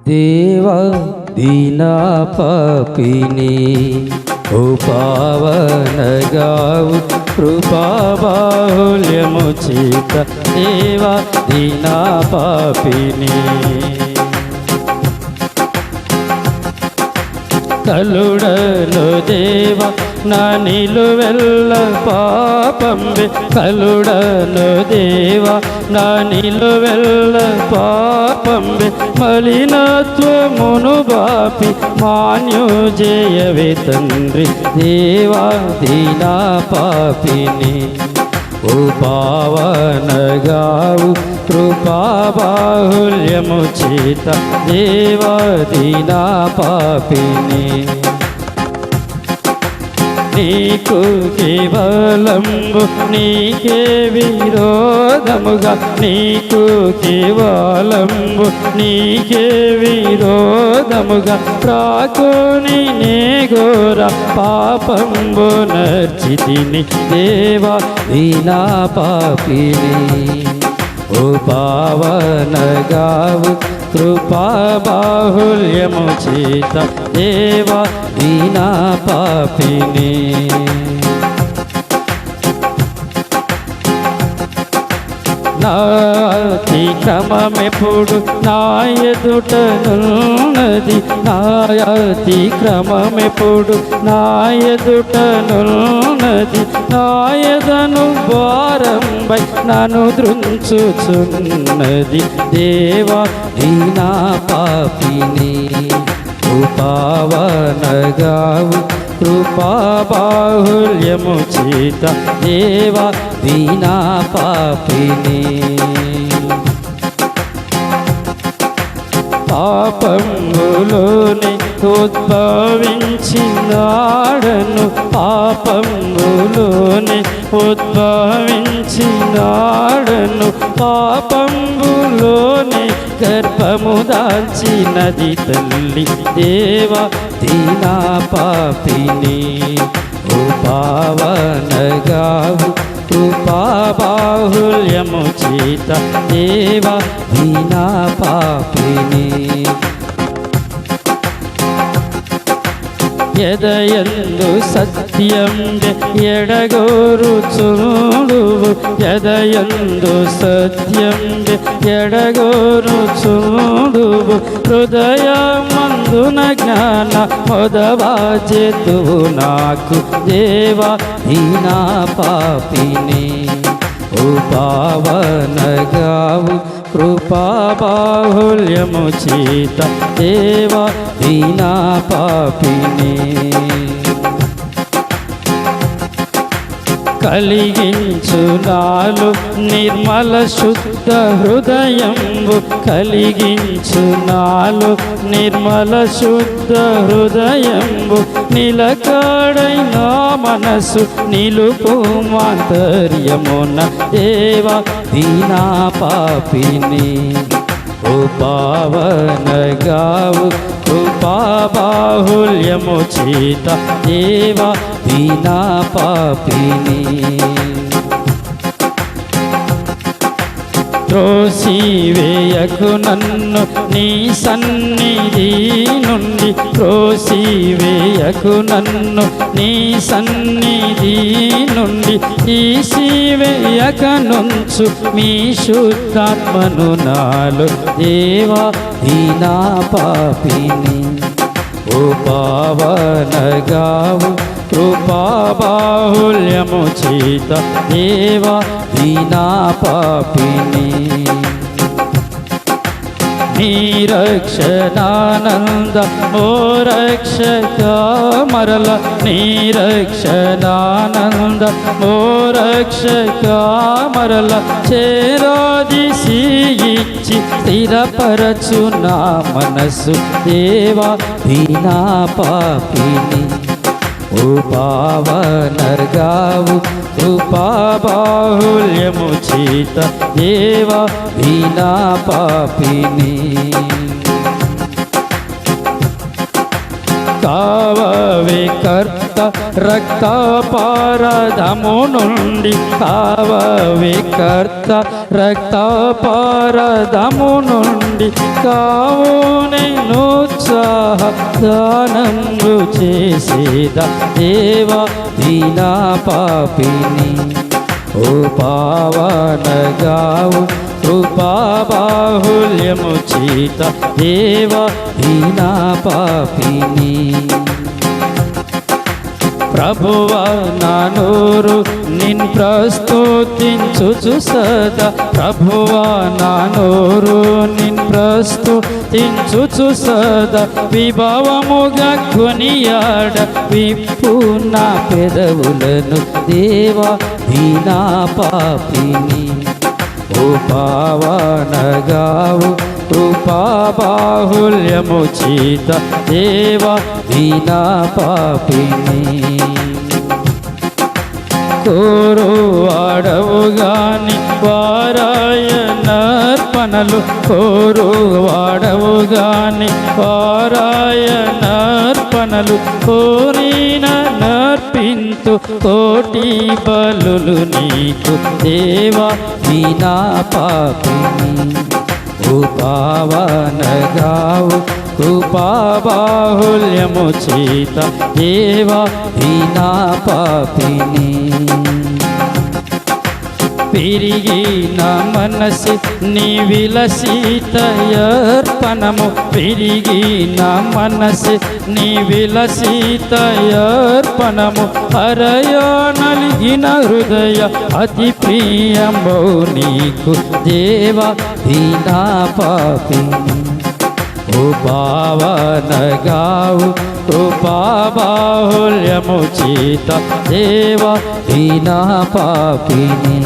దేవా దీనా పాపిని ఓ పావనగావు కృపాబాహుల్యము చేత దేవా దీనా పాపిని కలుడను దేవ నా నిలువెల్ల పాపంబే కలుడను దేవ నా నిలువెల్ల పాపంబే మలినత్వమును బాపి మాన్యు జయవే తండ్రి దేవా దీనా పాపిని ఓ పావనగావు కృపాబాహుల్యము చేత దేవా దీనా పాపిని నీకు కేవలంబు నీకే విరోధముగా నీకు కేవలంబు నీకే విరోధముగా ప్రాకుని నే ఘోర పాపంబు నర్చితిని దేవా దీనా పాపిని ఓ పావనగావు కృపాబాహుల్యము చేత దేవా దీనా పాపిని నా అతిక్రమమెప్పుడు నా ఎదుటనున్నది నా అతిక్రమమెప్పుడు నా ఎదుటనున్నది నా ఎదను భారంబై నన్ను దృంచుచున్నది దేవా దీనా పాపిని ఓ పావనగావు కృపాబాహుల్యము చేత దేవా దీనా పాపిని పాపములోని ఉద్భవించినాడను పాపములోని ఉద్భవించినాడను పాపములోని గర్భము దాల్చినది తల్లి దేవా దీనా పాపిని ఓ పావనగావు కృపాబాహుల్యము చేత దేవా దీనా పాపిని ఎదయందు సత్యం ఎడగోరుచుండువు ఎదయందు సత్యం ఎడగోరుచుండువు హృదయమందున జ్ఞాన మొదవాజెతువు నాకు దేవా దీనా పాపిని ఓ పావనగావు కృపాబాహుల్యము చేత దేవా దీనా పాపిని కలిగించు నాలు నిర్మల శుద్ధ హృదయంబు కలిగించు నాలు నిర్మల శుద్ధ హృదయంబు నిలకడైన మనసు నిలుపు మాంతర్యమున దేవా దీనా పాపిని ఓ పావనగావు కృపాబాహుల్యము చేత దేవా దీనా పాపిని త్రోసివేయకు నన్ను నీ సన్నిధి నుండి త్రోసివేయకు నన్ను నీ సన్నిధి నుండి తీసివేయక నుంచు మీ శుద్ధాత్మను నాలో దేవా దీనా పాపిని ఓ పావనగావు కృపాబాహుల్యము చేత దేవా దీనా పాపిని నీ రక్షణానంద ఓ రక్షక మరల నీ రక్షణానంద ఓ రక్షక మరల చేరాదిసి ఇచ్చి స్థిరపరచు నా మనసు దేవా దీనా పాపిని ఓ పావనగావు కృపాబాహుల్యము చేత దేవా దీనా పాపిని కావవే కర్త రక్తపారదము నుండి కావవే కర్త రక్తపారదము నుండి కావునే దానము చేసేద దేవా దీనా పాపిని ఓ పావనగావు కృపాబాహుల్యము చేత దేవా దీనా పాపిని ప్రభువా నా నోరు నిన్ ప్రస్తుతించుచు సదా ప్రభువా నా నోరు నిన్ ప్రస్తుతించుచు సదా విభవముగా కొనియాడ విప్పు నా పెదవులను దేవా దీనా పాపిని ఓ పావనగావు కృపాబాహుల్యము చేత దేవా దీనా పాపిని కోరు వాడవుగాని వారాయనర్పణలు కోరు వాడవుగాని వారాయనర్పణలు కోరిన నర్పింతు కోటి బలులు నీకు దేవా దీనా పాపిని ఓ పావనగావు కృపాబాహుల్యము చేత దేవా దీనా పాపిని పెరిగి నా మనసి నీ విలసితయర్పణము పెరిగి నా మనసి నీ విలసితయర్పణము హరయో నలిగిన హృదయ అతి ప్రియమౌ నీకు దేవా దీనా పాపిని ఓ పావనగావు కృపాబాహుల్యము చేత దేవా దీనా పాపిని